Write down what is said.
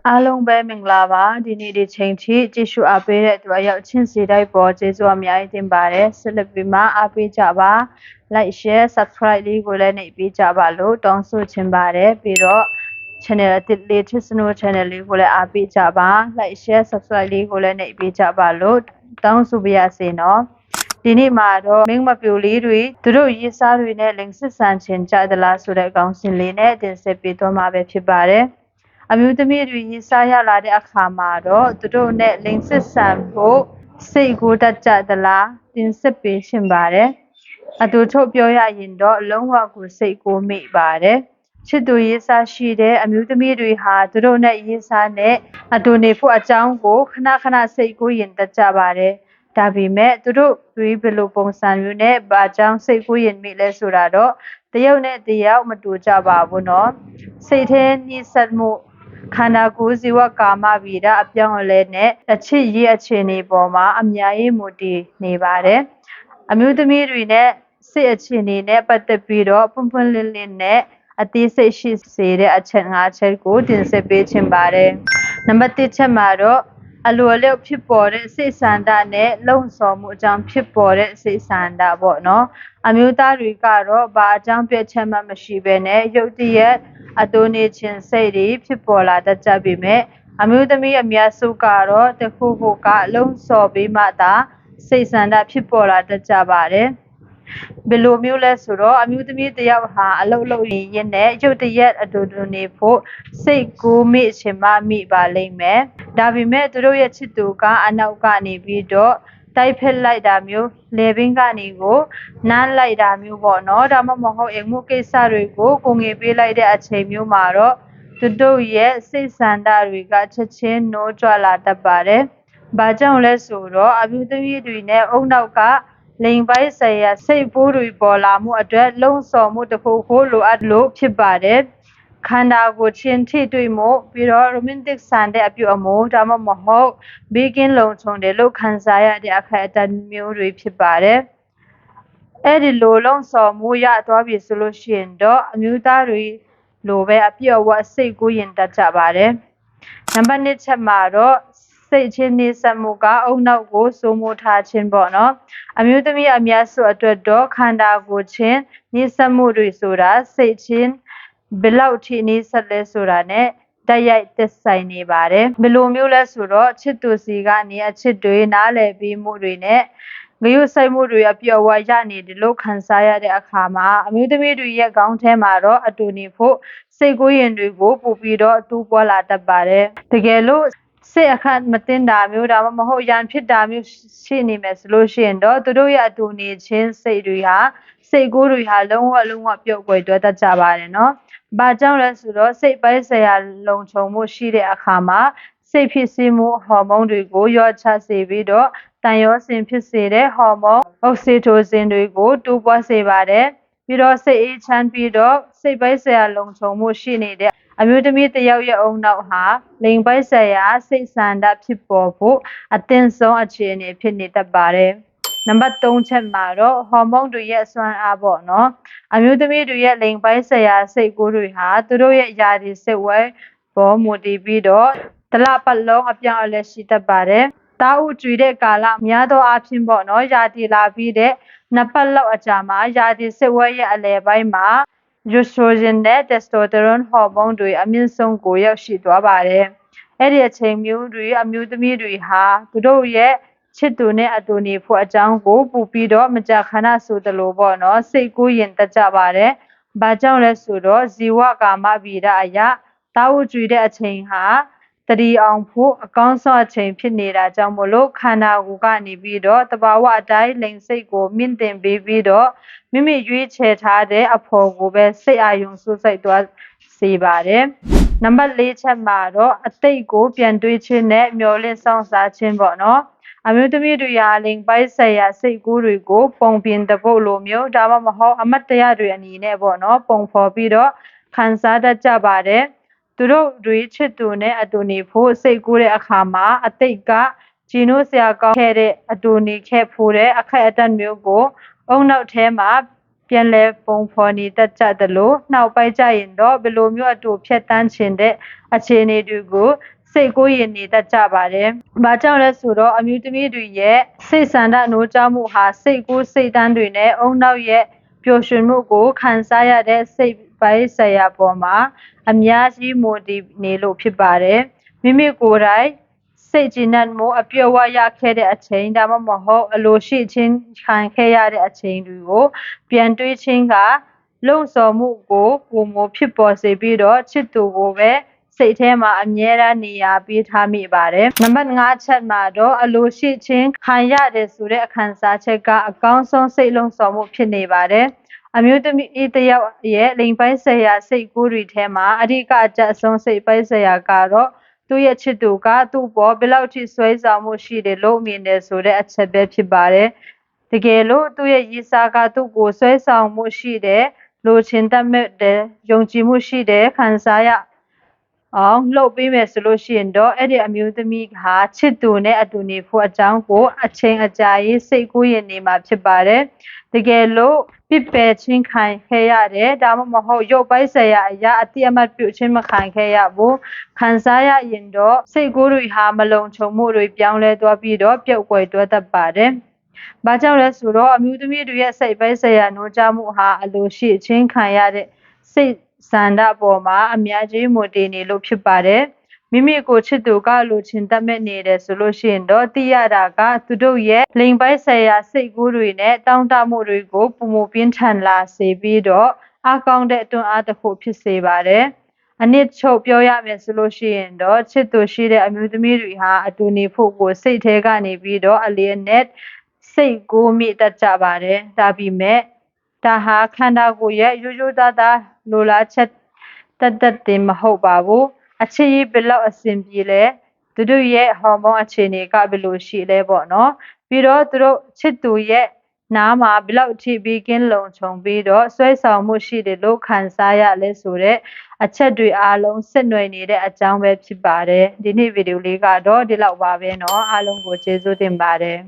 အားလုံးပဲမင်္ဂလာပါဒီနေ့ဒီချိန်ထိကြည့်ရှုအားပေးတဲ့သူအရောက်ချင်းစီတိုင်းပေါ်ကျေးဇူးအများကြီးတင်ပါတယ်ဆက်လက်ပြီးမှအားပေးကြပါ like share subscribe လေးကိုလည်းနှိပ်ပေးကြပါလို့တောင်းဆိုချင်ပါတယ်ပြီးတော့ channel အသစ်လေး Tisno channel လေးကိုလည်းအားပေးကြပါ like share subscribe လေးကိုလည်းနှိပ်ပေးကြပါလို့တောင်းဆိုပါရစေနော်ဒီနေ့မှာတော့မင်းမပြိုလေးတွေသူတို့ရေးစားတွေနဲ့လင်စစ်ဆန်ချင်ကြသလားဆိုတဲ့အကောင်းစင်လေးနဲ့တင်ဆက်ပေးသွားမှာပဲဖြစ်ပါတယ်အမျိုးသမီးတွေရေးစားရလာတဲ့အခါမှာတော့သူတို့နဲ့လင်စစ်ဆန်ဖို့စိတ်ကိုတတ်ကြသလားတင်ဆက်ပေးရှင်ပါတယ်အတူချုပ်ပြောရရင်တော့လုံးဝကိုစိတ်ကိုမိပါတယ်ချစ်သူရေးစားရှိတဲ့အမျိုးသမီးတွေဟာသူတို့နဲ့ရေးစားနဲ့အတူနေဖို့အကြောင်းကိုခဏခဏစိတ်ကိုရင်တတ်ကြပါတယ်ဒါပေမဲ့သူတို့တွေဘယ်လိုပုံစံမျိုးနဲ့ဘာကြောင့်စိတ်ကိုရင်မိလဲဆိုတာတော့တယောက်နဲ့တယောက်မတူကြပါဘူးเนาะစိတ်ထဲနှိစက်မှုခန္ဓာကိုယ်ဇီဝကာမဗီဒအပြောင်းအလဲနဲ့အချစ်ရေးအခြေအနေပေါ်မှာအများကြီးမူတည်နေပါတယ်အမျိုးသမီးတွေနဲ့စိတ်အခြေအနေနဲ့ပတ်သက်ပြီးတော့ပွန့်ပွန့်လင်းလင်းနဲ့အသေးစိတ်ရှိစေတဲ့အချက်၅ချက်ကိုတင်ဆက်ပေးချင်ပါတယ်နံပါတ်1ချက်မှာတော့အလိုအလျောက်ဖြစ်ပေါ်တဲ့စိတ်ဆန္ဒနဲ့လုံဆော်မှုအကြောင်းဖြစ်ပေါ်တဲ့စိတ်ဆန္ဒပေါ့နော်အမျိုးသားတွေကတော့ဘာအကြောင်းပြချက်မှမရှိဘဲနဲ့ရုတ်တရက်အတူနေခြင်းစိတ်တွေဖြစ်ပေါ်လာတတ်ကြပေမဲ့အမျိုးသမီးအများစုကတော့တခုခုကလုံဆော်ပြီးမှသာစိတ်ဆန္ဒဖြစ်ပေါ်လာတတ်ကြပါတယ်ဘယ်လိုမျိုးလဲဆိုတော့အမျိုးသမီးတယောက်ဟာအလုပ်လုပ်ရင်းနဲ့ရုတ်တရက်အတူတူနေဖို့စိတ်ကူးမိချင်မှမိပါလိမ့်မယ်ဒါပေမဲ့သူတို့ရဲ့ချစ်သူကအနောက်ကနေပြီးတော့တိုက်ဖက်လိုက်တာမျိုးလေဘင်းကနေကိုနားလိုက်တာမျိုးပေါ့နော်ဒါမှမဟုတ်အိမ်မှုကိစ္စတွေကိုကိုငေပေးလိုက်တဲ့အချိန်မျိုးမှာတော့သူတို့ရဲ့စိတ်ဆန္ဒတွေကချက်ချင်းနိုးကြွလာတတ်ပါတယ်။ဘာကြောင့်လဲဆိုတော့အမျိုးသမီးတွေနဲ့အုံနောက်ကလိန်ပိုင်းဆိုင်ရာစိတ်ပိုးတွေပေါ်လာမှုအတွက်လုံဆော်မှုတစ်ခုခုလိုအပ်လို့ဖြစ်ပါတယ်ခန္ဓာကိုယ်ချင်းထိတွေ့မှုပြီးတော့ romantic ဆန်တဲ့အပြုအမူဒါမှမဟုတ်ဘေးကင်းလုံခြုံတယ်လို့ခံစားရတဲ့အခိုက်အတန့်မျိုးတွေဖြစ်ပါတယ်အဲ့ဒီလိုလုံဆော်မှုရသွားပြီဆိုလို့ရှိရင်တော့အမျိုးသားတွေလိုပဲအပြည့်အဝစိတ်ကိုရင်တတ်ကြပါတယ်နံပါတ်2ချက်မှာတော့စိတ်ချင်းနေစမှုကအုံနောက်ကိုစိုးမိုးထားခြင်းပေါ့နော်အမျိုးသမီးအများစုအတွက်တော့ခန္ဓာကိုယ်ချင်းနေစမှုတွေဆိုတာစိတ်ချင်းဘယ်လောက်ထိနေဆက်လဲဆိုတာနဲ့တိုက်ရိုက်သက်ဆိုင်နေပါတယ်ဘယ်လိုမျိုးလဲဆိုတော့ချစ်သူစီကနေအချစ်တွေနားလည်ပြီးမှုတွေနဲ့ငရုတ်ဆိုင်မှုတွေအပြော်ဝရနေတယ်လို့ခံစားရတဲ့အခါမှာအမျိုးသမီးတွေရဲ့ခေါင်းထဲမှာတော့အတူနေဖို့စိတ်ကိုယ်ရင်တွေကိုပို့ပြီးတော့တူးပွားလာတတ်ပါတယ်တကယ်လို့စိတ်အခက်မတင်တာမျိုးဒါမှမဟုတ်ရန်ဖြစ်တာမျိုးရှိနေမယ်ဆိုလို့ရှိရင်တော့သူတို့ရဲ့အတူနေခြင်းစိတ်တွေဟာစိတ်ကိုယ်တွေဟာလုံးဝပြုတ်ကွယ်တွဲတတ်ကြပါတယ်နော်ဘာကြောင့်လဲဆိုတော့စိတ်ပိုင်းဆိုင်ရာလုံခြုံမှုရှိတဲ့အခါမှာစိတ်ဖြစ်စေမှုဟော်မုန်းတွေကိုရောချစေပြီးတော့တန်ရောစင်ဖြစ်စေတဲ့ဟော်မုန်းအောက်ဆီတိုစင်တွေကိုတိုးပွားစေပါတယ်ပြီးတော့စိတ်အေးချမ်းပြီးတော့စိတ်ပိုင်းဆိုင်ရာလုံခြုံမှုရှိနေတဲ့အမျိုးသမီးတယောက်ရဲ့အုံနောက်ဟာလိင်ပိုင်းဆိုင်ရာစိတ်ဆန္ဒဖြစ်ပေါ်ဖို့အသင့်ဆုံးအခြေအနေဖြစ်နေတတ်ပါတယ်နံပါတ်3ချက်မှာတော့ဟော်မုန်းတွေရဲ့စွမ်းအားပေါ့နော်အမျိုးသမီးတွေရဲ့လိင်ပိုင်းဆိုင်ရာစိတ်ကိုယ်တွေဟာသူတို့ရဲ့ယာတီစိတ်ဝဲပေါ်မူတည်ပြီးတော့တလပတ်လုံးအပြောင်းအလဲရှိတတ်ပါတယ်တာဥကျွေတဲ့ကာလများသောအားဖြင့်ပေါ့နော်ယာတီလာပြီးတဲ့နှစ်ပတ်လောက်အကြာမှာယာတီစိတ်ဝဲရဲ့အလယ်ပိုင်းမှာEstrogen နဲ့ Testosterone ဟော်မုန်းတွေအမြင့်ဆုံးကိုရောက်ရှိသွားပါတယ်။အဲ့ဒီအချိန်မျိုးတွေအမျိုးသမီးတွေဟာသူတို့ရဲ့ချစ်သူနဲ့အတူနေဖို့အကြောင်းကိုပူပြီးတော့မကြာခဏဆိုသလိုပေါ့နော်စိတ်ကိုရင်တက်ကြပါတယ်။ဘာကြောင့်လဲဆိုတော့ဇီဝကာမဗီဒအရာတာဝကျွေတဲ့အချိန်ဟာတတိအောင်ဖို့အကောင်းဆုံးအချိန်ဖြစ်နေတာကြောင့်မလို့ခန္ဓာကိုယ်ကနေပြီးတော့တဘာဝအတိုင်းလိန်စိတ်ကိုမြင့်တင်ပေးပြီးတော့မိမိရွေးချယ်ထားတဲ့အဖို့ကိုပဲစိတ်အာရုံစူးစိုက်သွားစေပါတယ်။နံပါတ်4ချက်မှာတော့အတိတ်ကိုပြန်တွေးခြင်းနဲ့မျောလင့်ဆောင်စားခြင်းပေါ့နော်။အမျိုးသမီးတွေဟာလိင်ပိုင်းဆိုင်ရာစိတ်ကူးတွေကိုပုံပြင်တပုတ်လိုမျိုးဒါမှမဟုတ်အမတ်တရားတွေအနေနဲ့ပေါ့နော်ပုံဖော်ပြီးတော့ခံစားတတ်ကြပါတယ်။သူတို့တွေချစ်သူနဲ့အတူနေဖို့စိတ်ကူးတဲ့အခါမှာအတိတ်ကဂျီနိုဆရာကောင်းခဲ့တဲ့အတူနေခဲ့ဖို့တဲ့အခိုက်အတန့်မျိုးကိုအုံနောက်ထဲမှာပြန်လဲပုံဖော်နေတတ်ကြသလိုနှောက်ပိုက်ကြရင်တော့ဘယ်လိုမျိုးအတူဖြတ်တန်းခြင်းတဲ့အခြေအနေတွေကို စိတ်ကိုယ်ရင်နေတတ်ကြပါတယ်။ဘာကြောင့်လဲဆိုတော့အမျိုးသမီးတွေရဲ့စိတ်ဆန္ဒနိုးကြားမှုဟာစိတ်ကိုယ်စိတ်တန်းတွေနဲ့အုံနောက်ရဲ့ပျော်ရွှင်မှုကိုခံစားရတဲ့စိတ်ပိုင်းဆိုင်ရာပေါ်မှာအများကြီးမူတည်နေလို့ဖြစ်ပါတယ်။မိမိကိုယ်တိုင်စိတ်ကြည်နပ်မှုအပြည့်အဝရခဲ့တဲ့အချိန်ဒါမှမဟုတ်အလိုရှိချင်းခံခဲ့ရတဲ့အချိန်တွေကိုပြန်တွေးချင်းကလုံဆော်မှုကိုပုံမဖြစ်ပေါ်စေပြီးတော့ချစ်သူကိုပဲစိတ်ထဲမှာအမြဲတမ်းနေရာပေးထားမိပါတယ်။နံပါတ်5ချက်မှာတော့အလိုရှိချင်းခံရတယ်ဆိုတဲ့အခန်းစားချက်ကအကောင်းဆုံးစိတ်လုံဆော်မှုဖြစ်နေပါတယ်။အမျိုးသမီးတယောက်ရဲ့လိင်ပိုင်းဆိုင်ရာစိတ်ကူးတွေထဲမှာအဓိကအကျအဆုံးစိတ်ပိုင်းဆိုင်ရာကတော့သူ့ရဲ့ချစ်သူကသူ့ပေါ်ဘယ်လောက်ထိဆွဲဆောင်မှုရှိတယ်လို့မြင်တယ်ဆိုတဲ့အချက်ပဲဖြစ်ပါတယ်။တကယ်လို့သူ့ရဲ့ရည်စားကသူ့ကိုဆွဲဆောင်မှုရှိတယ်လိုချင်တတ်မဲ့တယ်ယုံကြည်မှုရှိတယ်ခံစားရအောင်လှုပ်ပေးမယ်ဆိုလို့ရှိရင်တော့အဲ့ဒီအမျိုးသမီးဟာချစ်သူနဲ့အတူနေဖို့အကြောင်းကိုအချိန်အကြာကြီးစိတ်ကူးရင်နေမှာဖြစ်ပါတယ်။တကယ်လို့ပြစ်ပယ်ချင်းခံခဲ့ရတယ်ဒါမှမဟုတ်ရုပ်ပိုင်းဆိုင်ရာအရာအတိအမှတ်ပြုချင်းမခံခဲ့ရဘူးခံစားရရင်တော့စိတ်ကူးတွေဟာမလုံခြုံမှုတွေပြောင်းလဲသွားပြီးတော့ပျောက်ကွယ်သွားတတ်ပါတယ်။ဘာကြောင့်လဲဆိုတော့အမျိုးသမီးတွေရဲ့စိတ်ပိုင်းဆိုင်ရာနှိုးချမှုဟာအလိုရှိချင်းခံရတဲ့စိတ်ဆန္ဒပေါ်မှာအများကြီးမူတည်နေလို့ဖြစ်ပါတယ်။မိမိကိုချစ်သူကလိုချင်တတ်မဲ့နေတယ်ဆိုလို့ရှိရင်တော့သိရတာကသူတို့ရဲ့လိင်ပိုင်းဆိုင်ရာစိတ်ကူးတွေနဲ့တောင်းတမှုတွေကိုပုံမပြင်းထန်လာစေပြီးတော့အကောင်းတဲ့တွန်းအားတစ်ခုဖြစ်စေပါတယ်။အနည်းချုပ်ပြောရမယ်ဆိုလို့ရှိရင်တော့ချစ်သူရှိတဲ့အမျိုးသမီးတွေဟာအတူနေဖို့ကိုစိတ်ထဲကနေပြီးတော့အလျက်နဲ့စိတ်ကိုမိတတ်ကြပါတယ်။ဒါပေမဲ့ဒါဟာခန္ဓာကိုယ်ရဲ့ရိုးရိုးသားသားလိုလားချက်တက်တင်မဟုတ်ပါဘူးအချစ်ကြီးဘယ်လောက်အဆင်ပြေလဲသူတို့ရဲ့ဟော်မုန်းအခြေအနေကဘယ်လိုရှိလဲပေါ့နော်ပြီးတော့သူတို့ချစ်သူရဲ့နားမှာဘယ်လောက်ထိပြီးကင်းလုံခြုံပြီးတော့ဆွဲဆောင်မှုရှိတယ်လို့ခံစားရလဲဆိုတော့အချက်တွေအားလုံးစစ်နွယ်နေတဲ့အကြောင်းပဲဖြစ်ပါတယ်ဒီနေ့ဗီဒီယိုလေးကတော့ဒီလောက်ပါပဲเนาะအားလုံးကိုကျေးဇူးတင်ပါတယ်